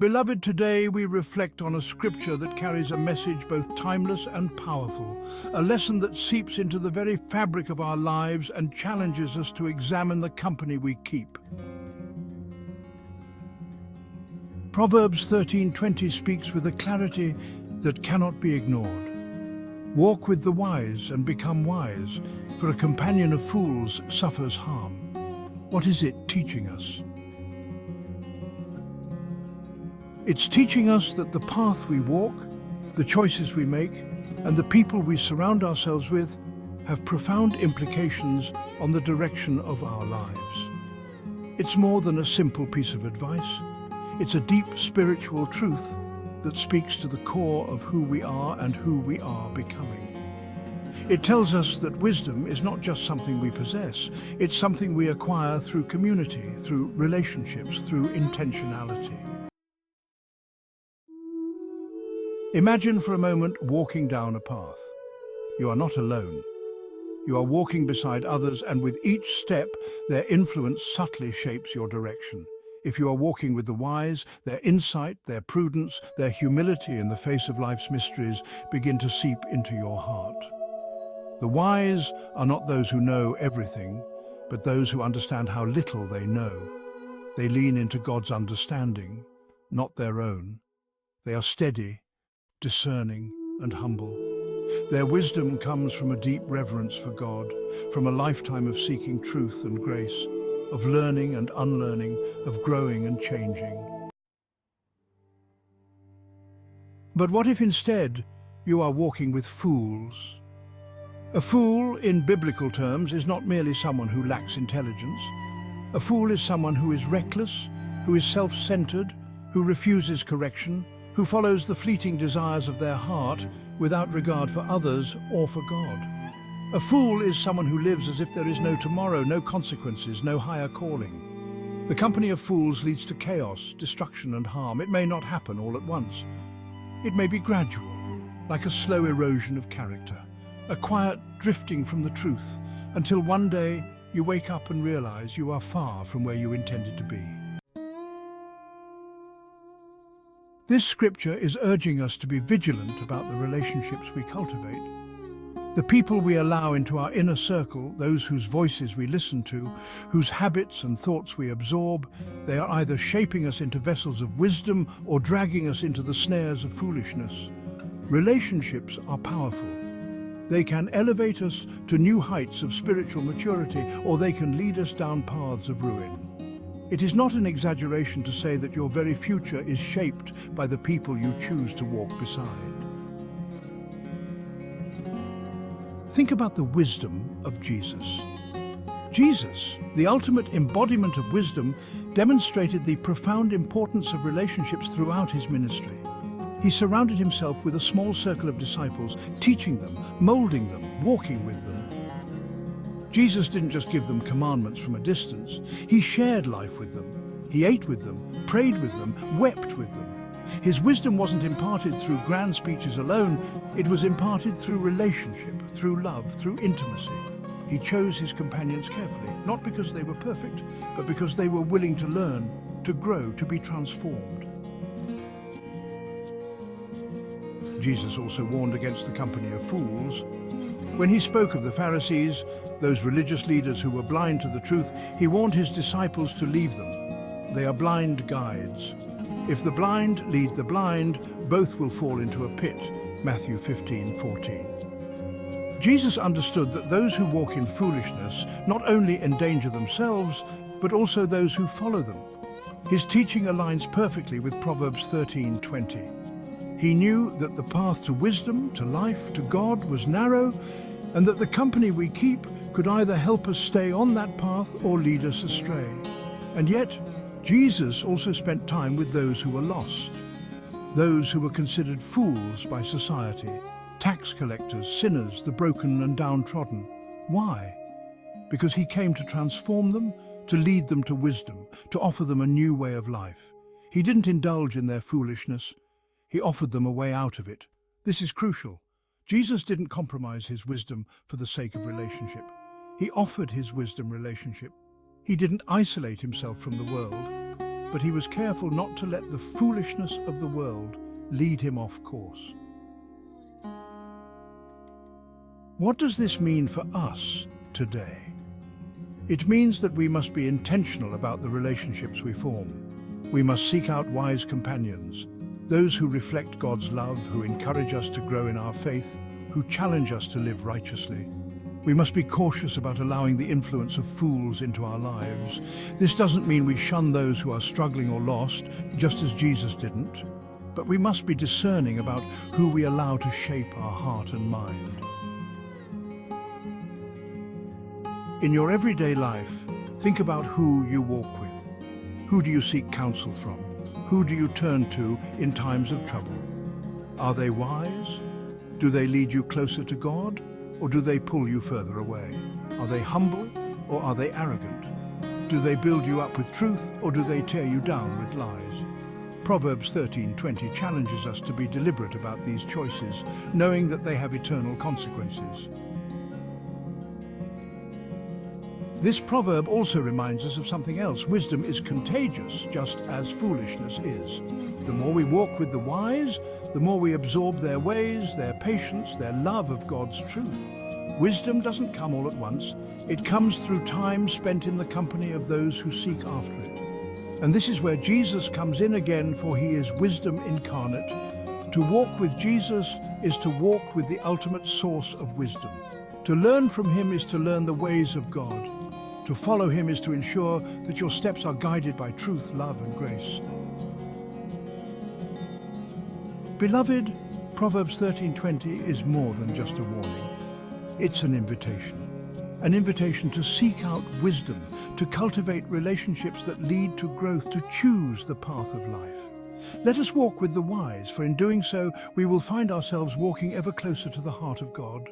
Beloved, today we reflect on a scripture that carries a message both timeless and powerful, a lesson that seeps into the very fabric of our lives and challenges us to examine the company we keep. Proverbs 13:20 speaks with a clarity that cannot be ignored. Walk with the wise and become wise, for a companion of fools suffers harm. What is it teaching us? It's teaching us that the path we walk, the choices we make, and the people we surround ourselves with have profound implications on the direction of our lives. It's more than a simple piece of advice. It's a deep spiritual truth that speaks to the core of who we are and who we are becoming. It tells us that wisdom is not just something we possess, it's something we acquire through community, through relationships, through intentionality. Imagine for a moment walking down a path. You are not alone. You are walking beside others, and with each step, their influence subtly shapes your direction. If you are walking with the wise, their insight, their prudence, their humility in the face of life's mysteries begin to seep into your heart. The wise are not those who know everything, but those who understand how little they know. They lean into God's understanding, not their own. They are steady, discerning, and humble. Their wisdom comes from a deep reverence for God, from a lifetime of seeking truth and grace, of learning and unlearning, of growing and changing. But what if instead you are walking with fools? A fool, in biblical terms, is not merely someone who lacks intelligence. A fool is someone who is reckless, who is self-centered, who refuses correction, who follows the fleeting desires of their heart without regard for others or for God. A fool is someone who lives as if there is no tomorrow, no consequences, no higher calling. The company of fools leads to chaos, destruction and harm. It may not happen all at once. It may be gradual, like a slow erosion of character, a quiet drifting from the truth, until one day you wake up and realize you are far from where you intended to be. This scripture is urging us to be vigilant about the relationships we cultivate. The people we allow into our inner circle, those whose voices we listen to, whose habits and thoughts we absorb, they are either shaping us into vessels of wisdom or dragging us into the snares of foolishness. Relationships are powerful. They can elevate us to new heights of spiritual maturity, or they can lead us down paths of ruin. It is not an exaggeration to say that your very future is shaped by the people you choose to walk beside. Think about the wisdom of Jesus. Jesus, the ultimate embodiment of wisdom, demonstrated the profound importance of relationships throughout his ministry. He surrounded himself with a small circle of disciples, teaching them, molding them, walking with them. Jesus didn't just give them commandments from a distance. He shared life with them. He ate with them, prayed with them, wept with them. His wisdom wasn't imparted through grand speeches alone. It was imparted through relationship, through love, through intimacy. He chose his companions carefully, not because they were perfect, but because they were willing to learn, to grow, to be transformed. Jesus also warned against the company of fools. When he spoke of the Pharisees, those religious leaders who were blind to the truth, he warned his disciples to leave them. They are blind guides. If the blind lead the blind, both will fall into a pit. Matthew 15:14. Jesus understood that those who walk in foolishness not only endanger themselves, but also those who follow them. His teaching aligns perfectly with Proverbs 13:20. He knew that the path to wisdom, to life, to God was narrow, and that the company we keep could either help us stay on that path or lead us astray. And yet, Jesus also spent time with those who were lost, those who were considered fools by society, tax collectors, sinners, the broken and downtrodden. Why? Because he came to transform them, to lead them to wisdom, to offer them a new way of life. He didn't indulge in their foolishness. He offered them a way out of it. This is crucial. Jesus didn't compromise his wisdom for the sake of relationship. He offered his wisdom relationship. He didn't isolate himself from the world. but he was careful not to let the foolishness of the world lead him off course. What does this mean for us today? It means that we must be intentional about the relationships we form. We must seek out wise companions, those who reflect God's love, who encourage us to grow in our faith, who challenge us to live righteously. We must be cautious about allowing the influence of fools into our lives. This doesn't mean we shun those who are struggling or lost, just as Jesus didn't. But we must be discerning about who we allow to shape our heart and mind. In your everyday life, think about who you walk with. Who do you seek counsel from? Who do you turn to in times of trouble? Are they wise? Do they lead you closer to God, or do they pull you further away? Are they humble, or are they arrogant? Do they build you up with truth, or do they tear you down with lies? Proverbs 13:20 challenges us to be deliberate about these choices, knowing that they have eternal consequences. This proverb also reminds us of something else. Wisdom is contagious, just as foolishness is. The more we walk with the wise, the more we absorb their ways, their patience, their love of God's truth. Wisdom doesn't come all at once. It comes through time spent in the company of those who seek after it. And this is where Jesus comes in again, for he is wisdom incarnate. To walk with Jesus is to walk with the ultimate source of wisdom. To learn from him is to learn the ways of God. To follow him is to ensure that your steps are guided by truth, love, and grace. Beloved, Proverbs 13:20 is more than just a warning. It's an invitation to seek out wisdom, to cultivate relationships that lead to growth, to choose the path of life. Let us walk with the wise, for in doing so, we will find ourselves walking ever closer to the heart of God.